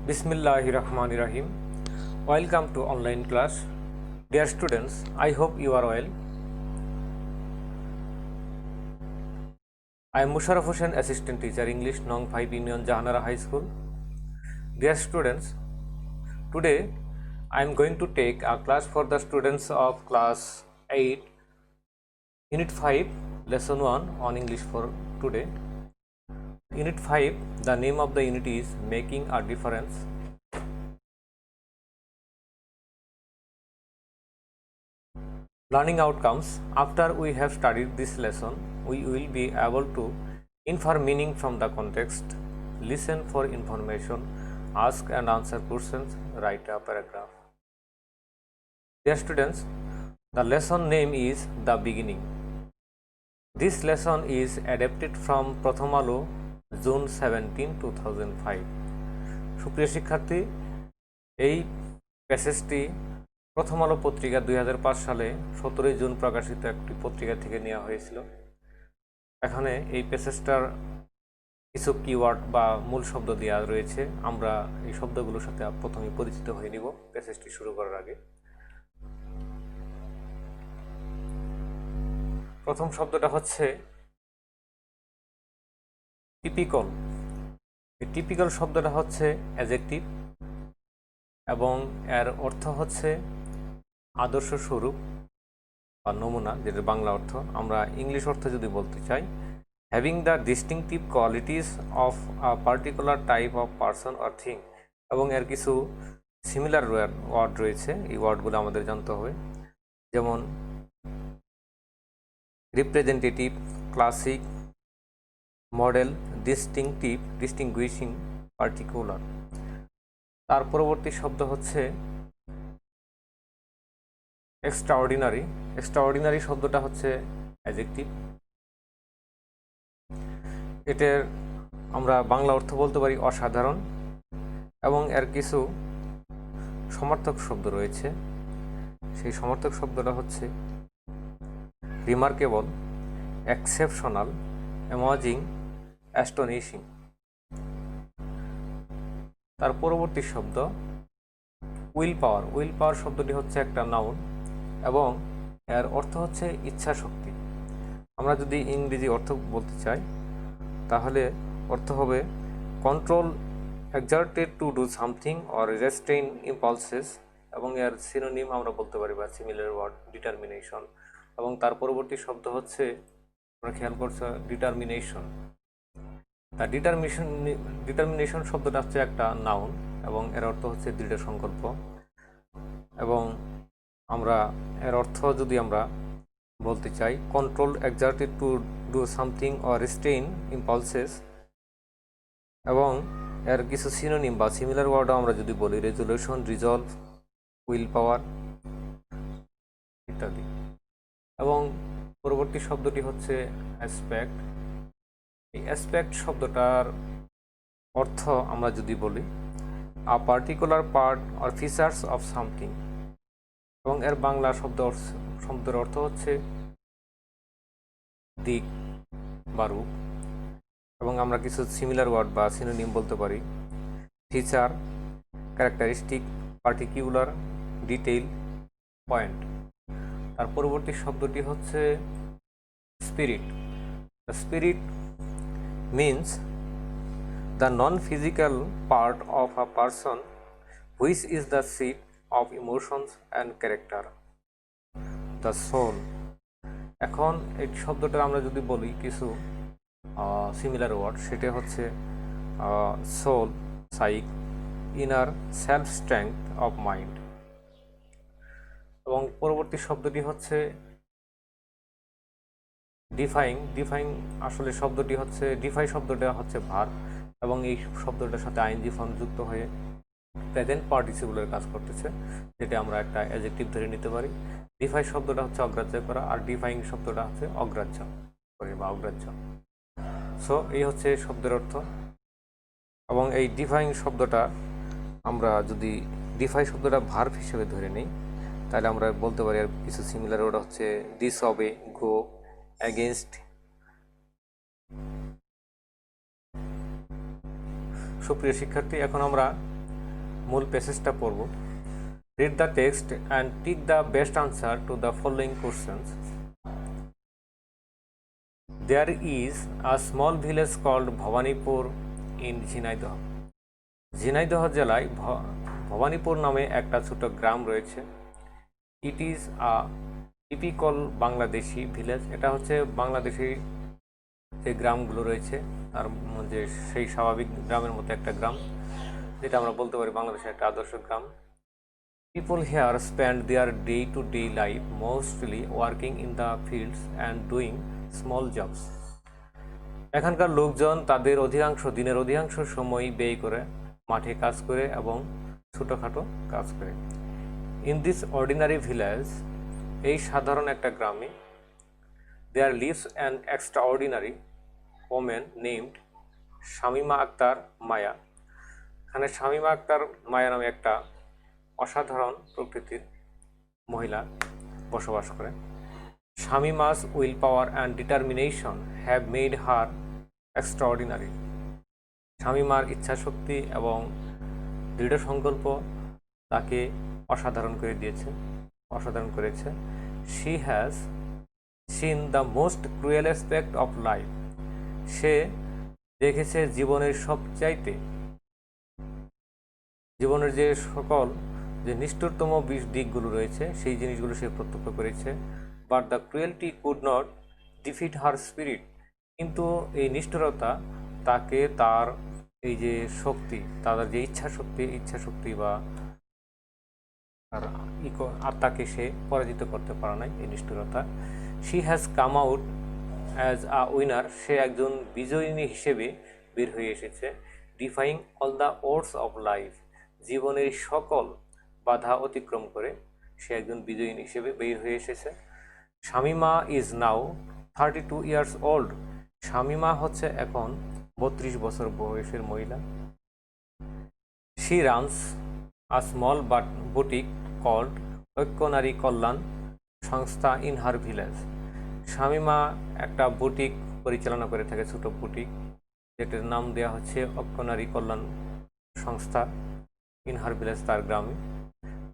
Bismillahirrahmanirrahim. Welcome to online class. Dear students, I hope you are well. I am Musharraf Hussain, Assistant Teacher English, Nong 5 Union Jahanara High School. Dear students, today I am going to take a class for the students of class 8, Unit 5, Lesson 1 on English for today. Unit 5, the name of the unit is Making a Difference. Learning outcomes. After we have studied this lesson, we will be able to infer meaning from the context, listen for information, ask and answer questions, write a paragraph. Dear students, the lesson name is The Beginning. This lesson is adapted from Pratham Alo, June 17, 2005. সুপ্রিয় শিক্ষার্থী, এই প্যাসেজটি প্রথম আলো পত্রিকা 2005 সালে 17 June প্রকাশিত একটি পত্রিকা থেকে নেওয়া হয়েছিল। এখানে এই প্যাসেজটার কিছু কিওয়ার্ড বা মূল শব্দ দেওয়া রয়েছে। আমরা এই শব্দগুলোর সাথে প্রথমে পরিচিত হয়ে নিব প্যাসেজটি শুরু করার আগে। প্রথম শব্দটা হচ্ছে টিপিক্যাল। এই টিপিক্যাল শব্দটা হচ্ছে অ্যাডজেক্টিভ এবং এর অর্থ হচ্ছে আদর্শ স্বরূপ বা নমুনা, যেটা বাংলা অর্থ। আমরা ইংলিশ অর্থ যদি বলতে চাই, having the distinctive qualities of a particular type of person or thing. এবং এর কিছু সিমিলার ওয়ার্ড রয়েছে, এই ওয়ার্ডগুলো আমাদের জানতে হবে, যেমন representative, classic, model, distinctive, distinguishing, particular. তার পরবর্তী শব্দ হচ্ছে এক্সট্রাঅর্ডিনারি। এক্সট্রাঅর্ডিনারি শব্দটা হচ্ছে অ্যাডজেক্টিভ। এটার আমরা বাংলা অর্থ বলতে পারি অসাধারণ, এবং এর কিছু সমার্থক শব্দ রয়েছে। সেই সমার্থক শব্দটা হচ্ছে রিমার্কেবল, এক্সেপশনাল, অ্যামেজিং, অ্যাস্টনিশিং। তার পরবর্তী শব্দ উইল পাওয়ার। উইল পাওয়ার শব্দটি হচ্ছে একটা নাউন এবং এর অর্থ হচ্ছে ইচ্ছা শক্তি। আমরা যদি ইংরেজি অর্থ বলতে চাই তাহলে অর্থ হবে control exerted to do something or restrain impulses, এবং এর সিনোনিম আমরা বলতে পারি বা সিমিলার ওয়ার্ড ডিটারমিনেশন। এবং তার পরবর্তী শব্দ হচ্ছে, আমরা খেয়াল করছি, ডিটারমিনেশন। তার ডিটারমিনেশন শব্দটা হচ্ছে একটা নাউন এবং এর অর্থ হচ্ছে দৃঢ় সংকল্প। এবং আমরা এর অর্থ যদি আমরা বলতে চাই, control exerted to do something or restrain impulses. এবং এর কিছু সিনোনিম বা সিমিলার ওয়ার্ডও আমরা যদি বলি, রেজুলেশন, রিজলভ, উইল পাওয়ার ইত্যাদি। এবং পরবর্তী শব্দটি হচ্ছে অ্যাসপেক্ট। এই অ্যাসপেক্ট শব্দটার অর্থ আমরা যদি বলি, আ particular part or features of something, এবং এর বাংলা শব্দের অর্থ হচ্ছে দিক বা রূপ। এবং আমরা কিছু সিমিলার ওয়ার্ড বা সিনোনিম বলতে পারি, feature, characteristic, particular, detail, point. তার পরবর্তী শব্দটি হচ্ছে spirit. The spirit means the non-physical part of a person which is the seat of emotions and character, the soul. এখন এই শব্দটা আমরা যদি বলি কিছু সিমিলার ওয়ার্ড, সেটা হচ্ছে soul, psyche, inner, self strength of mind. এবং পরবর্তী শব্দটি হচ্ছে ডিফাইং। ডিফাইং আসলে শব্দটি হচ্ছে, ডিফাই শব্দটা হচ্ছে ভার্ব, এবং এই শব্দটার সাথে আইএনজি ফর্ম যুক্ত হয়ে প্রেজেন্ট পার্টিসিপলের কাজ করতেছে, যেটা আমরা একটা অ্যাডজেক্টিভ ধরে নিতে পারি। ডিফাই শব্দটা হচ্ছে অগ্রাহ্য করা, আর ডিফাইং শব্দটা হচ্ছে অগ্রাহ্য করে বা অগ্রাহ্য। সো এই হচ্ছে শব্দের অর্থ। এবং এই ডিফাইং শব্দটা আমরা যদি ডিফাই শব্দটা ভার্ব হিসেবে ধরে নিই, তাহলে আমরা বলতে পারি আর কিছু সিমিলার ওটা হচ্ছে ডিসঅবে, গো, অ্যাগেনস্ট। সুপ্রিয় শিক্ষার্থী, এখন আমরা মূল প্যাসেজটা পড়ব। Read the text and tick the best answer to the following questions. There is a small village called Bhawanipur in Jhinaidah. Jhenaidah জেলায় ভবানীপুর নামে একটা ছোট গ্রাম রয়েছে। It is a typical Bangladeshi village. এটা হচ্ছে বাংলাদেশি যে গ্রামগুলো রয়েছে তার মধ্যে সেই স্বাভাবিক গ্রামের মতো একটা গ্রাম, যেটা আমরা বলতে পারি বাংলাদেশের একটা আদর্শ গ্রাম। People here spend their day-to-day life mostly working in the fields and doing small jobs. এখানকার লোকজন তাদের দিনের অধিকাংশ সময় ব্যয় করে মাঠে কাজ করে এবং ছোটোখাটো কাজ করে। ইন দিস অর্ডিনারি ভিলেজ, এই সাধারণ একটা গ্রামে, there lives an extraordinary women named Shamima Akter Maya. এখানে শামিমা আক্তার মায়া নামে একটা অসাধারণ প্রকৃতির মহিলা বসবাস করে। Shamima's will power and determination have made her extraordinary. শামিমার ইচ্ছাশক্তি এবং দৃঢ় সংকল্প তাকে অসাধারণ করেছে। She has seen the most cruel aspect of life. সে দেখেছে জীবনের যে সকল যে নিষ্ঠুরতম দিকগুলো রয়েছে সেই জিনিসগুলো সে প্রত্যক্ষ করেছে। But the cruelty could not defeat her spirit. কিন্তু এই নিষ্ঠুরতা তাকে তার এই যে শক্তি, তাদের যে ইচ্ছাশক্তি বা তার আত্মাকে সে পরাজিত করতে পারে নাই এই নিষ্ঠুরতা। She has come out as a winner. সে একজন বিজয়িনী হিসেবে বের হয়ে এসেছে। Defying all the odds of life. জীবনের সকল বাধা অতিক্রম করে সে একজন বিজয়িনী হিসেবে বের হয়ে এসেছে। Shamima is now 32 years old. Shamima হচ্ছে এখন 32 বছর বয়সের মহিলা। She runs a small boutique called Oikyanari Kalyan Sangstha in her village. Shamima একটা বুটিক পরিচালনা করে থাকে, ছোট বুটিক, যেটার নাম দেওয়া হচ্ছে ঐক্যনারী Kalyan Sangstha in her village, তার গ্রামে।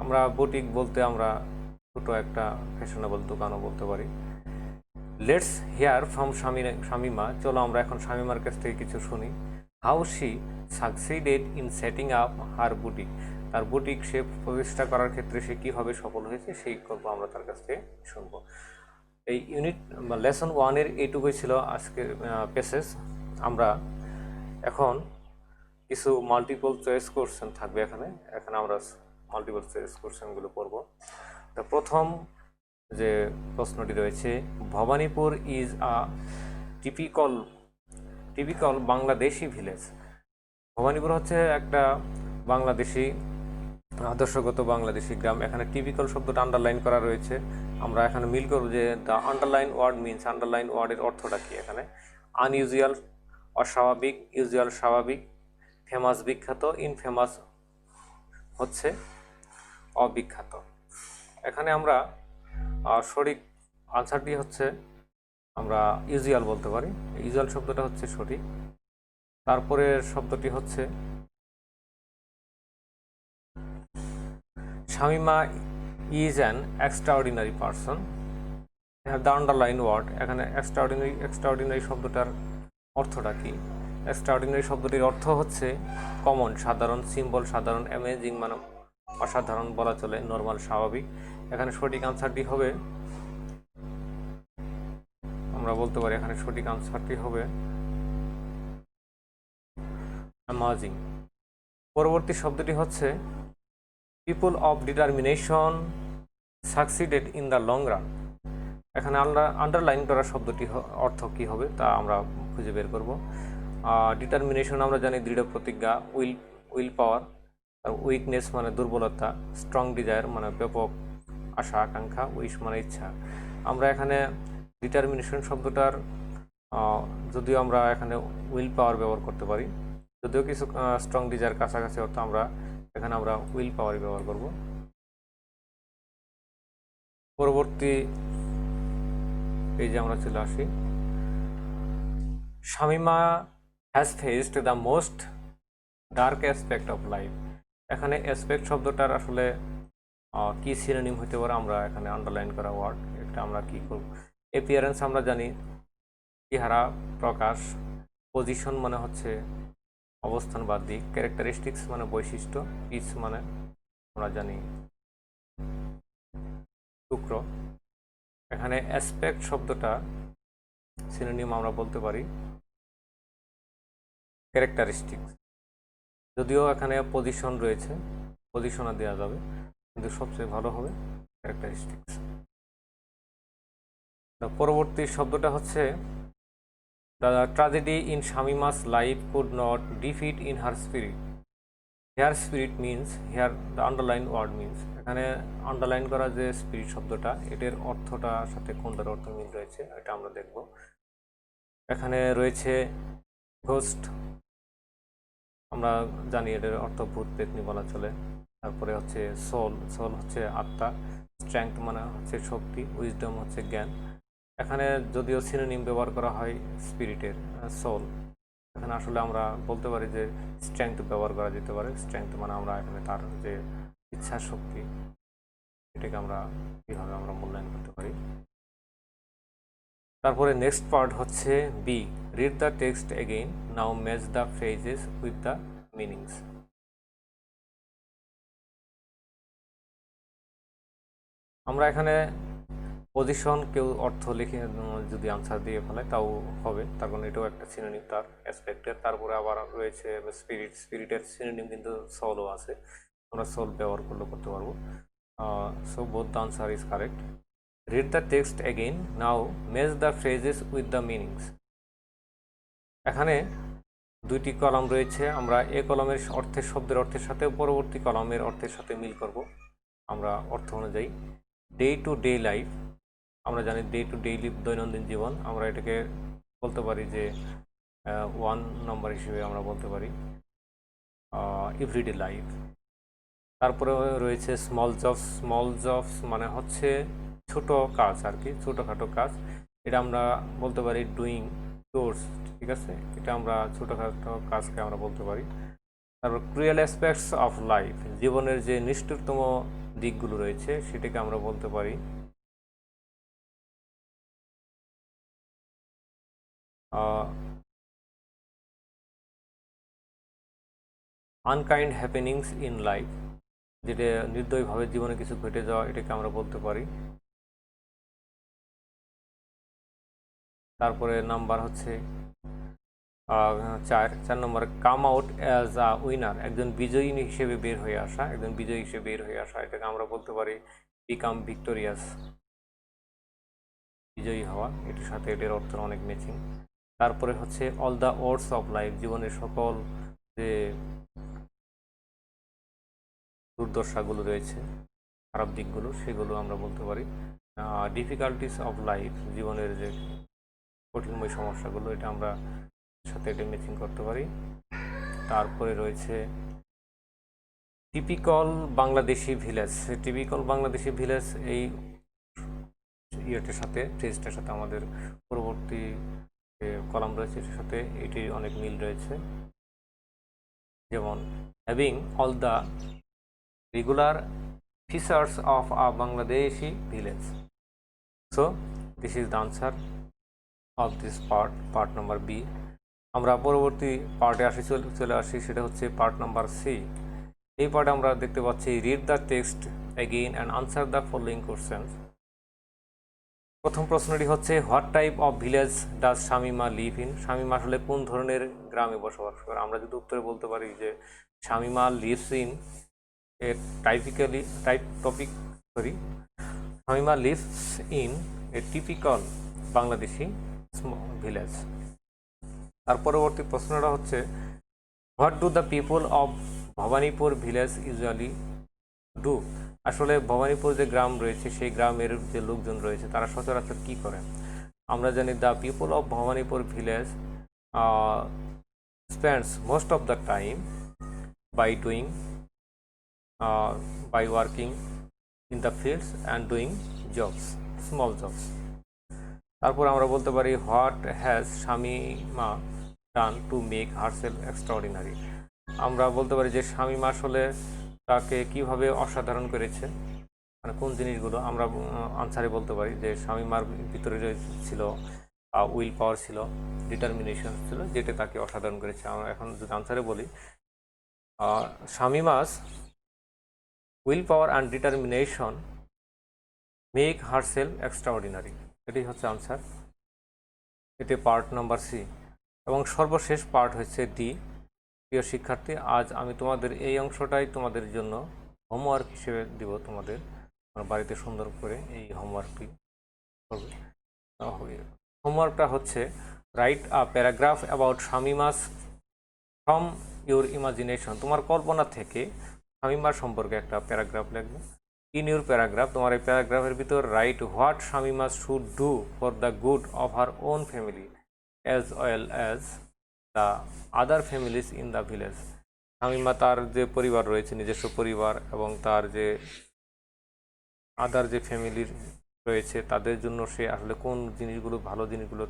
আমরা বুটিক বলতে আমরা ছোট একটা ফ্যাশনেবল দোকানও বলতে পারি। Let's here from Shamima. চলো আমরা এখন শামিমার কাছ থেকে কিছু শুনি। How she succeeded in setting up her boutique. তার বুটিক সে প্রতিষ্ঠা করার ক্ষেত্রে সে কীভাবে সফল হয়েছে সেই গল্প আমরা তার কাছ থেকে শুনবো। এই ইউনিট বা লেসন 1-এর এইটুকুই ছিল আজকের প্যাসেজ। আমরা এখন কিছু মাল্টিপল চয়েস কোশ্চেন থাকবে এখানে আমরা মাল্টিপল চয়েস কোশ্চেনগুলো পড়ব। তো প্রথম যে প্রশ্নটি রয়েছে, Bhabanipur is a typical Bangladeshi village. Bhabanipur হচ্ছে একটা আদর্শগত বাংলাদেশি গ্রাম। এখানে টিপিক্যাল শব্দটা আন্ডারলাইন করা রয়েছে। আমরা এখানে মিল করব যে the underline word means, underline ওয়ার্ডের অর্থটা কি এখানে। আনইউজুয়াল অস্বাভাবিক, ইউজুয়াল স্বাভাবিক, ফেমাস বিখ্যাত, ইনফেমাস হচ্ছে অবিখ্যাত। এখানে আমরা সঠিক আনসারটি হচ্ছে আমরা ইউজুয়াল বলতে পারি। ইউজুয়াল শব্দটা হচ্ছে সঠিক। তারপরের শব্দটি হচ্ছে Shamima is an extraordinary person. The underline word, এখানে এক্সট্রাঅর্ডিনারি শব্দটার অর্থটা কি? এক্সট্রাঅর্ডিনারি শব্দটির অর্থ হচ্ছে কমন, সাধারণ, সিম্বল সাধারণ, অ্যামেজিং মানে অসাধারণ বলা চলে, নর্মাল স্বাভাবিক। এখানে সঠিক আনসারটি হবে, আমরা বলতে পারি এখানে সঠিক আনসারটি হবে অ্যামাজিং। পরবর্তী শব্দটি হচ্ছে people of determination succeeded in the long run. এখানে আন্ডারলাইন করা শব্দটি অর্থ কি হবে তা আমরা খুঁজে বের করব। ডিটারমিনেশন আমরা জানি দৃঢ় প্রতিজ্ঞা, উইল পাওয়ার, আর উইকনেস মানে দুর্বলতা, স্ট্রং ডিজায়ার মানে ব্যাপক আশা আকাঙ্ক্ষা, উইশ মানে ইচ্ছা। আমরা এখানে ডিটারমিনেশন শব্দটার যদিও আমরা এখানে উইল পাওয়ার ব্যবহার করতে পারি, যদিও কিছু স্ট্রং ডিজায়ার কাছাকাছি অর্থ আমরা এখানে উইল পাওয়ারই ব্যবহার করব। পরবর্তী পেজে আমরা চলে আসি। Shamima has faced the most dark aspect of life. এখানে অ্যাসপেক্ট শব্দটার আসলে কি সিনোনিম হতে পারে, আমরা এখানে আন্ডারলাইন করা ওয়ার্ড, এটা আমরা কি করব। অ্যাপিয়ারেন্স আমরা জানি চেহারা, প্রকাশ। পজিশন মানে হচ্ছে অবস্থান বা দিক। ক্যারেক্টারিস্টিক্স মানে বৈশিষ্ট্য। পিস মানে আমরা জানি টুকরো। এখানে অ্যাসপেক্ট শব্দটা সিনোনিম আমরা বলতে পারি ক্যারেক্টারিস্টিক্স, যদিও এখানে পজিশন রয়েছে, পজিশনও দেওয়া যাবে, কিন্তু সবচেয়ে ভালো হবে ক্যারেক্টারিস্টিক্স। পরবর্তী শব্দটা হচ্ছে the tragedy in Shamima's life could not defeat in her spirit. Here spirit means, here the underline word means, এখানে আন্ডারলাইন করা যে স্পিরিট শব্দটা, এটার অর্থটার সাথে কোনটার অর্থ মিল রয়েছে এটা আমরা দেখব। এখানে রয়েছে ঘোস্ট, আমরা জানি এটার অর্থ ভূত পেতনি বলা চলে। তারপরে হচ্ছে সোল, সোল হচ্ছে আত্মা। স্ট্রেংথ মানে হচ্ছে শক্তি। উইজডম হচ্ছে জ্ঞান। এখানে যদিও সিনোনিম ব্যবহার করা হয় স্পিরিটের, সোল, এখানে আসলে আমরা বলতে পারি যে স্ট্রেংথ ব্যবহার করা যেতে পারে। স্ট্রেংথ মানে আমরা এখানে তার যে ইচ্ছা শক্তি, এটাকে আমরা কীভাবে আমরা মূল্যায়ন করতে পারি। তারপরে নেক্সট পার্ট হচ্ছে B, read the text again, now match the phrases with the meanings. আমরা এখানে পজিশন কেউ অর্থ লিখে যদি আনসার দিয়ে ফেলে তাও হবে, তার কারণ এটাও একটা সিনোনিম তার অ্যাসপেক্টের। তারপরে আবার রয়েছে স্পিরিট, স্পিরিটের সিনোনিম কিন্তু সোলও আছে, আমরা সোল ব্যবহার করতে পারবো। So both the answer is correct. Read the text again, now match the phrases with the meanings. এখানে দুইটি কলাম রয়েছে, আমরা এ কলমের অর্থের শব্দের অর্থের সাথে পরবর্তী কলমের অর্থের সাথে মিল করব আমরা অর্থ অনুযায়ী। ডে টু ডে লাইফ, আমরা জানি ডে টু ডে লাইফ দৈনন্দিন জীবন, আমরা এটাকে বলতে পারি যে 1 নম্বর হিসেবে আমরা বলতে পারি এভরিডে লাইফ। তারপরে রয়েছে স্মল জবস, স্মল জবস মানে হচ্ছে ছোট কাজ আর কি, ছোটোখাটো কাজ, এটা আমরা বলতে পারি ডুইং কোর্স, ঠিক আছে, এটা আমরা ছোটোখাটো কাজকে আমরা বলতে পারি। তারপর ক্রুয়েল অ্যাসপেক্টস অফ লাইফ, জীবনের যে নিষ্ঠুরতম দিকগুলো রয়েছে সেটাকে আমরা বলতে পারি আনকাইন্ড হ্যাপেনিংস ইন লাইফ, যেটা নির্দয়ভাবে জীবনে কিছু ঘটে যাওয়া, এটাকে আমরা বলতে পারি। তারপরে নাম্বার হচ্ছে 4 নম্বরে come out as a winner, একজন বিজয়ী হিসেবে বের হয়ে আসা, একজন বিজয়ী হিসেবে বের হয়ে আসা, এটাকে আমরা বলতে পারি বিকাম ভিক্টোরিয়াস, বিজয়ী হওয়া, এটির সাথে এটার অর্থ অনেক ম্যাচিং। তারপরে হচ্ছে all the words of life, জীবনের সকল যে দুর্দশাগুলো রয়েছে, খারাপ দিকগুলো, সেগুলো আমরা বলতে পারি ডিফিকাল্টিস অফ লাইফ, জীবনের যে কঠিনময় সমস্যাগুলো, এটা আমরা সাথে এটা ম্যাচিং করতে পারি। তারপরে রয়েছে typical Bangladeshi village, typical Bangladeshi village এই ইয়েটার সাথে, ফ্রেজটার সাথে আমাদের পরবর্তী যে কলাম রয়েছে এটার সাথে এটির অনেক মিল রয়েছে। যেমন having all the regular features of a Bangladeshi village. So this is the answer of this part number B. আমরা পরবর্তী পার্টে চলে আসি, সেটা হচ্ছে পার্ট নাম্বার সি। এই পার্টে আমরা দেখতে পাচ্ছি read the text again and answer the following questions. প্রথম প্রশ্নটি হচ্ছে what type of village does Shamima live in, Shamima আসলে কোন ধরনের গ্রামে বসবাস করে। আমরা যদি উত্তরে বলতে পারি যে Shamima lives in a Shamima lives in a typical Bangladeshi village. তার পরবর্তী প্রশ্নটা হচ্ছে what do the people of Bhabanipur village usually do, আসলে ভবানীপুর যে গ্রাম রয়েছে সেই গ্রামের যে লোকজন রয়েছে তারা সচরাচর কী করেন। আমরা জানি the people of Bhabanipur village spends most of the time by doing by working in the fields and doing jobs, small jobs. তারপর আমরা বলতে পারি what has Shamima done to make herself extraordinary, আমরা বলতে পারি যে শামীমা আসলে তাকে কিভাবে অসাধারণ করেছে, মানে কোন জিনিসগুলো আমরা আনসারে বলতে পারি যে শামীমার ভিতরে যে ছিল উইল পাওয়ার ছিল, ডিটারমিনেশন ছিল, যেটা তাকে অসাধারণ করেছে। আমরা এখন যদি আনসারে বলি Shamima's will power and determination make herself extraordinary, এটাই হচ্ছে আনসার। এটি পার্ট নাম্বার সি। এবং সর্বশেষ পার্ট হচ্ছে ডি। প্রিয় শিক্ষার্থী, আজ আমি তোমাদের এই অংশটাই তোমাদের জন্য হোমওয়ার্ক হিসেবে দিব। তোমাদের বাড়িতে সুন্দর করে এই হোমওয়ার্কটি করবে। হোমওয়ার্কটা হচ্ছে write a paragraph about Shamima's from your imagination. তোমার কল্পনা থেকে শামিমার সম্পর্কে একটা প্যারাগ্রাফ লিখবে। ইন ইউর প্যারাগ্রাফ, তোমার এই প্যারাগ্রাফের ভিতর right what Shamima should do for the good of her own family as well as the other families in the village. Shamima তার যে পরিবার রয়েছে, নিজস্ব পরিবার, এবং তার যে আদার যে ফ্যামিলির রয়েছে তাদের জন্য সে আসলে কোন জিনিসগুলো, ভালো জিনিসগুলো